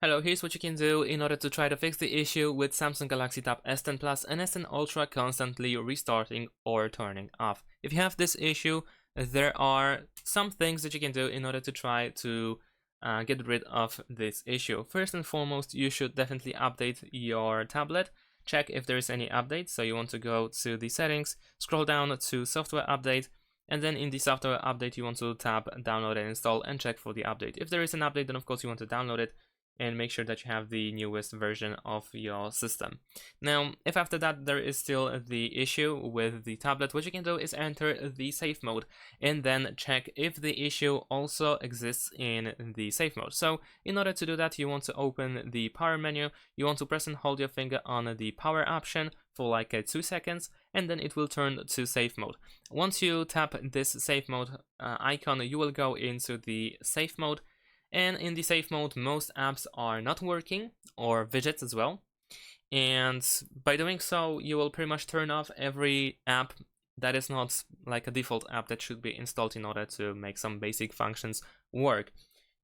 Hello, here's what you can do in order to try to fix the issue with Samsung Galaxy Tab S10 Plus and S10 Ultra constantly restarting or turning off. If you have this issue, there are some things that you can do in order to try to get rid of this issue. First and foremost, you should definitely update your tablet. Check if there is any update. So you want to go to the settings, scroll down to software update, and then in the software update you want to tap download and install and check for the update. If there is an update, then of course you want to download it and make sure that you have the newest version of your system. Now, if after that there is still the issue with the tablet, what you can do is enter the safe mode and then check if the issue also exists in the safe mode. So in order to do that, you want to open the power menu, you want to press and hold your finger on the power option for like 2 seconds, and then it will turn to safe mode. Once you tap this safe mode icon, you will go into the safe mode. And in the safe mode, most apps are not working, or widgets as well. And by doing so, you will pretty much turn off every app that is not like a default app that should be installed in order to make some basic functions work.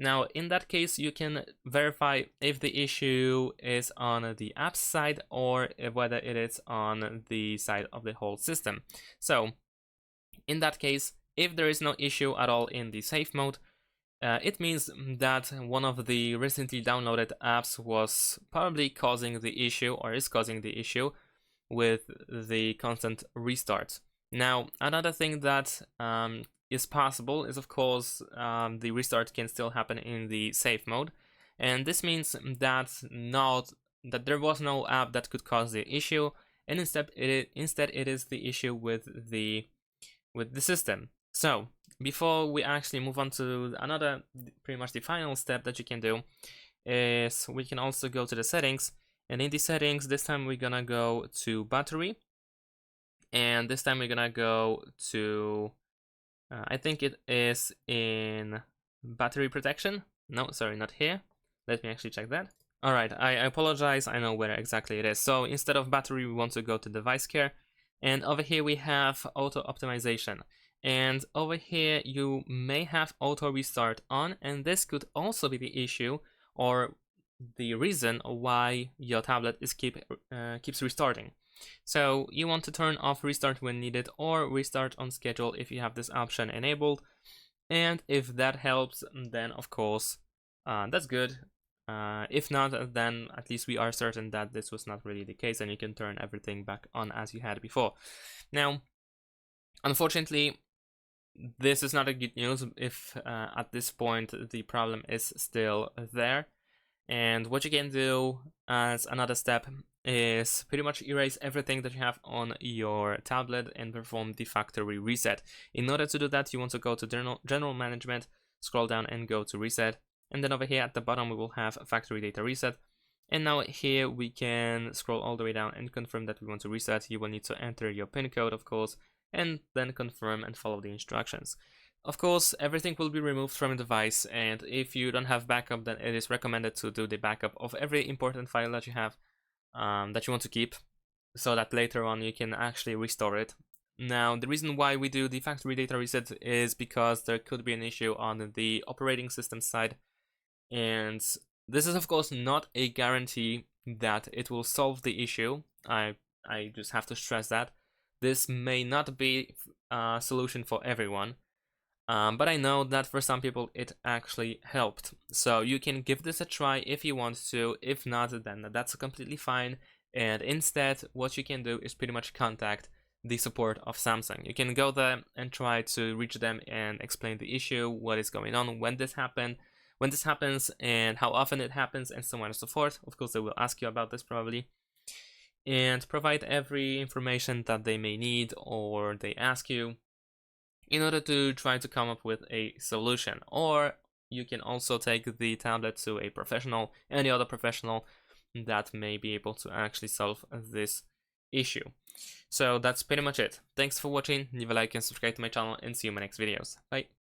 Now, in that case, you can verify if the issue is on the app's side or whether it is on the side of the whole system. So, in that case, if there is no issue at all in the safe mode, it means that one of the recently downloaded apps was probably causing the issue or is causing the issue with the constant restarts. Now, another thing that is possible is, of course, the restart can still happen in the safe mode, and this means that there was no app that could cause the issue, and instead it is the issue with the system. So before we actually move on to another, pretty much the final step that you can do, is we can also go to the settings, and in the settings this time we're gonna go to battery, and this time we're gonna go to I think it is in battery protection. No, sorry, not here. Let me actually check that. Alright, I apologize, I know where exactly it is. So instead of battery, we want to go to device care, and over here we have auto optimization. And over here you may have auto restart on, and this could also be the issue or the reason why your tablet is keeps restarting. So you want to turn off restart when needed or restart on schedule if you have this option enabled. And if that helps, then of course that's good. If not, then at least we are certain that this was not really the case, and you can turn everything back on as you had before. Now, unfortunately, this is not a good news if at this point the problem is still there. And what you can do as another step is pretty much erase everything that you have on your tablet and perform the factory reset. In order to do that, you want to go to general management, scroll down and go to reset, and then over here at the bottom we will have factory data reset. And now here we can scroll all the way down and confirm that we want to reset. You will need to enter your PIN code, of course, and then confirm and follow the instructions. Of course, everything will be removed from the device, and if you don't have backup, then it is recommended to do the backup of every important file that you have that you want to keep, so that later on you can actually restore it. Now, the reason why we do the factory data reset is because there could be an issue on the operating system side, and this is of course not a guarantee that it will solve the issue. I just have to stress that this may not be a solution for everyone. But I know that for some people it actually helped. So you can give this a try if you want to. If not, then that's completely fine. And instead, what you can do is pretty much contact the support of Samsung. You can go there and try to reach them and explain the issue, what is going on, when this happens, and how often it happens, and so on and so forth. Of course, they will ask you about this probably. And provide every information that they may need or they ask you, in order to try to come up with a solution. Or you can also take the tablet to a professional, any other professional that may be able to actually solve this issue. So that's pretty much it. Thanks for watching, leave a like and subscribe to my channel, and see you in my next videos. Bye!